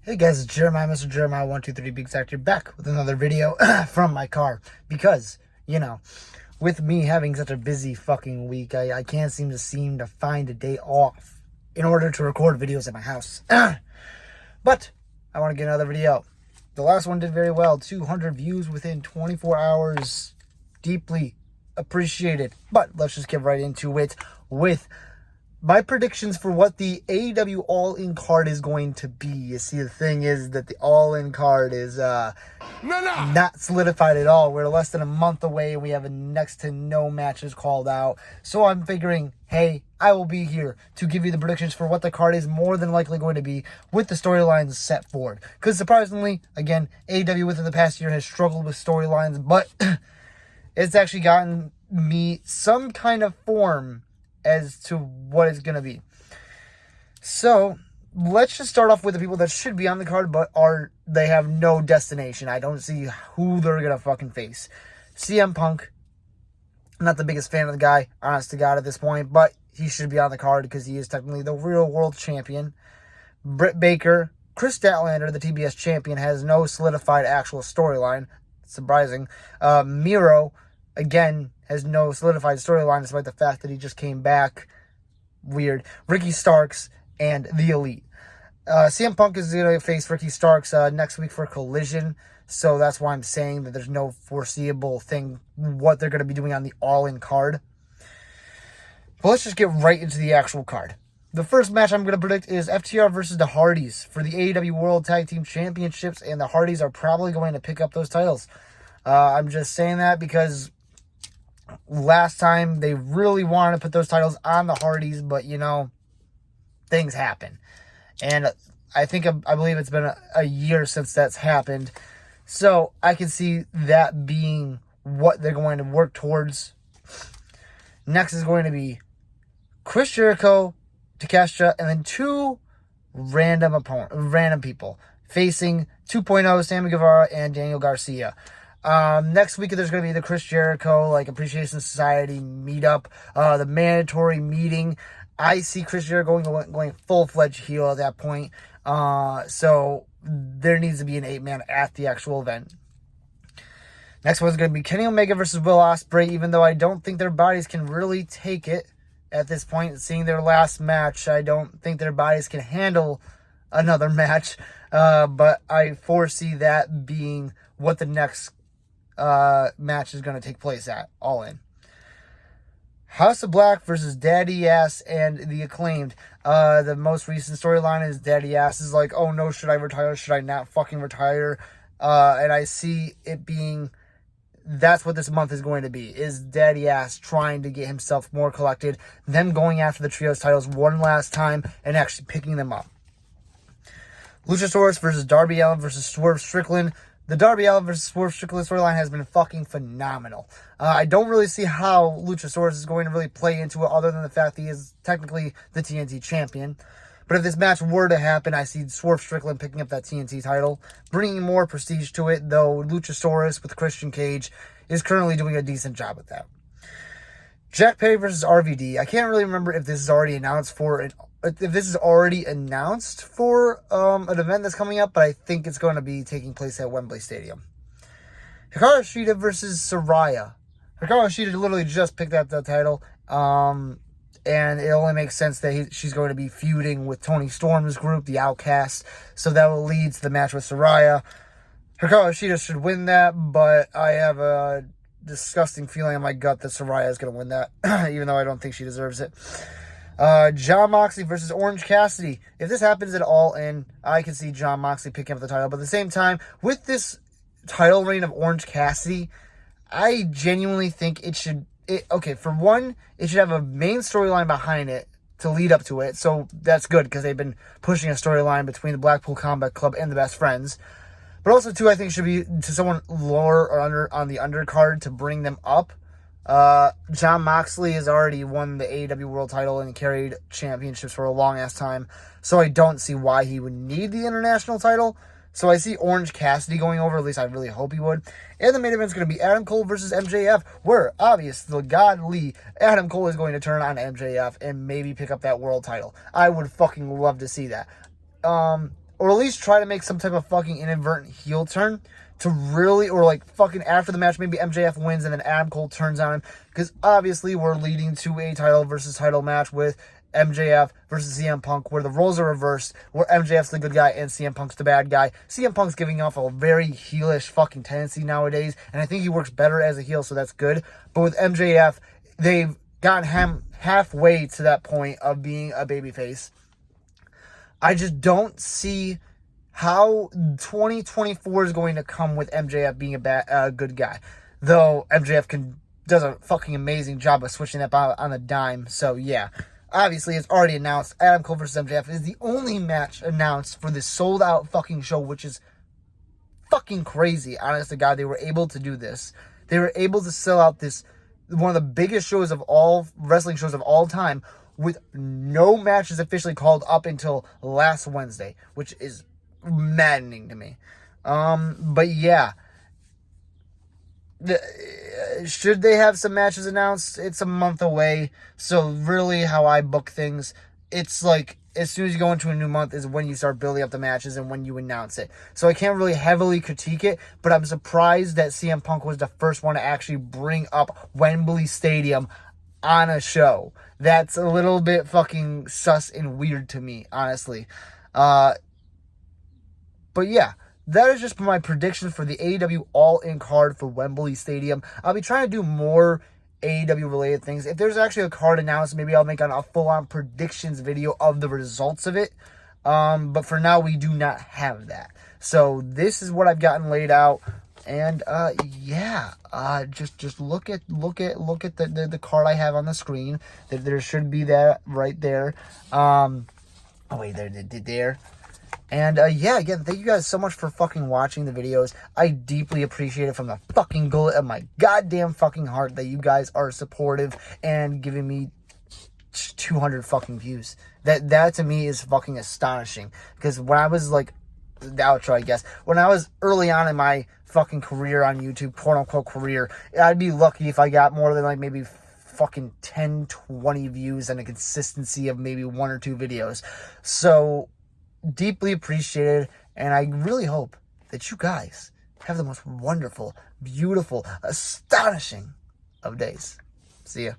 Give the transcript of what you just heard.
Hey guys, it's Jeremiah, Mr. Jeremiah 123 Big Sector, back with another video from my car. Because, with me having such a busy fucking week, I can't seem to find a day off in order to record videos at my house. But I want to get another video. The last one did very well. 200 views within 24 hours. Deeply appreciated. But let's just get right into it with my predictions for what the AEW All-In card is going to be. You see, the thing is that the All-In card is not solidified at all. We're less than a month away. We have next to no matches called out. So I'm figuring, hey, I will be here to give you the predictions for what the card is more than likely going to be with the storylines set forward. Because surprisingly, again, AEW within the past year has struggled with storylines, but it's actually gotten me some kind of form as to what it's going to be. So, let's just start off with the people that should be on the card, but they have no destination. I don't see who they're going to fucking face. CM Punk, I'm not the biggest fan of the guy, honest to God, at this point, but he should be on the card because he is technically the real world champion. Britt Baker, Chris Statlander, the TBS champion, has no solidified actual storyline. Surprising. Miro, again, has no solidified storyline despite the fact that he just came back. Weird. Ricky Starks and The Elite. CM Punk is going to face Ricky Starks next week for Collision, so that's why I'm saying that there's no foreseeable thing what they're going to be doing on the All-In card. But let's just get right into the actual card. The first match I'm going to predict is FTR versus the Hardys for the AEW World Tag Team Championships, and the Hardys are probably going to pick up those titles. I'm just saying that because last time they really wanted to put those titles on the Hardys, but things happen. And I believe it's been a year since that's happened. So I can see that being what they're going to work towards. Next is going to be Chris Jericho, Takeshita, and then two random people facing 2.0, Sammy Guevara and Daniel Garcia. Next week, there's going to be the Chris Jericho, Appreciation Society meetup, the mandatory meeting. I see Chris Jericho going full-fledged heel at that point. So there needs to be an 8-man at the actual event. Next one's going to be Kenny Omega versus Will Osprey, even though I don't think their bodies can really take it at this point. Seeing their last match, I don't think their bodies can handle another match. But I foresee that being what the next match is going to take place at All In. House of Black versus Daddy Ass and the Acclaimed. The most recent storyline is Daddy Ass is like, oh no, should I retire? Should I not fucking retire? And I see it being, that's what this month is going to be, is Daddy Ass trying to get himself more collected, them going after the trios titles one last time and actually picking them up. Luchasaurus versus Darby Allin versus Swerve Strickland. The Darby Allin versus Swerve Strickland storyline has been fucking phenomenal. I don't really see how Luchasaurus is going to really play into it other than the fact that he is technically the TNT champion. But if this match were to happen, I see Swerve Strickland picking up that TNT title, bringing more prestige to it, though Luchasaurus with Christian Cage is currently doing a decent job with that. Jack Perry versus RVD. I can't really remember if this is already announced for an event that's coming up, but I think it's going to be taking place at Wembley Stadium. Hikaru Shida versus Saraya. Hikaru Shida literally just picked up the title, and it only makes sense that she's going to be feuding with Toni Storm's group, the Outcasts, so that will lead to the match with Saraya. Hikaru Shida should win that, but I have a disgusting feeling in my gut that Saraya is going to win that, even though I don't think she deserves it. Jon Moxley versus Orange Cassidy. If this happens at all, and I can see Jon Moxley picking up the title, but at the same time, with this title reign of Orange Cassidy, I genuinely think it should have a main storyline behind it to lead up to it, so that's good, because they've been pushing a storyline between the Blackpool Combat Club and the Best Friends. But also, too, I think it should be to someone lower or under on the undercard to bring them up. Jon Moxley has already won the AEW World title and carried championships for a long-ass time, so I don't see why he would need the international title. So I see Orange Cassidy going over, at least I really hope he would. And the main event is going to be Adam Cole versus MJF, where, obviously, the godly Adam Cole is going to turn on MJF and maybe pick up that world title. I would fucking love to see that. or at least try to make some type of fucking inadvertent heel turn to really, or like fucking after the match, maybe MJF wins and then Adam Cole turns on him, because obviously we're leading to a title versus title match with MJF versus CM Punk, where the roles are reversed, where MJF's the good guy and CM Punk's the bad guy. CM Punk's giving off a very heelish fucking tendency nowadays, and I think he works better as a heel, so that's good. But with MJF, they've gotten him halfway to that point of being a babyface. I just don't see how 2024 is going to come with MJF being a good guy. Though MJF does a fucking amazing job of switching that on a dime. So yeah, obviously it's already announced. Adam Cole versus MJF is the only match announced for this sold out fucking show, which is fucking crazy. Honest to God, they were able to do this. They were able to sell out this, one of the biggest shows of all, wrestling shows of all time, with no matches officially called up until last Wednesday, which is maddening to me. But yeah, should they have some matches announced? It's a month away, so really how I book things, it's like as soon as you go into a new month is when you start building up the matches and when you announce it. So I can't really heavily critique it, but I'm surprised that CM Punk was the first one to actually bring up Wembley Stadium on a show. That's a little bit fucking sus and weird to me, honestly. But yeah, that is just my prediction for the AEW All-In card for Wembley Stadium. I'll be trying to do more AEW related things. If there's actually a card announced, maybe I'll make a full-on predictions video of the results of it. But for now, we do not have that. So this is what I've gotten laid out. And yeah, just look at the card I have on the screen. There should be that right there. Oh wait, there. And yeah, again, thank you guys so much for fucking watching the videos. I deeply appreciate it from the fucking gullet of my goddamn fucking heart that you guys are supportive and giving me 200 fucking views. That to me is fucking astonishing. Because when I was like, the outro, I guess, when I was early on in my fucking career on YouTube, quote unquote career, I'd be lucky if I got more than like maybe fucking 10, 20 views and a consistency of maybe 1 or 2 videos. So deeply appreciated, and I really hope that you guys have the most wonderful, beautiful, astonishing of days. See ya.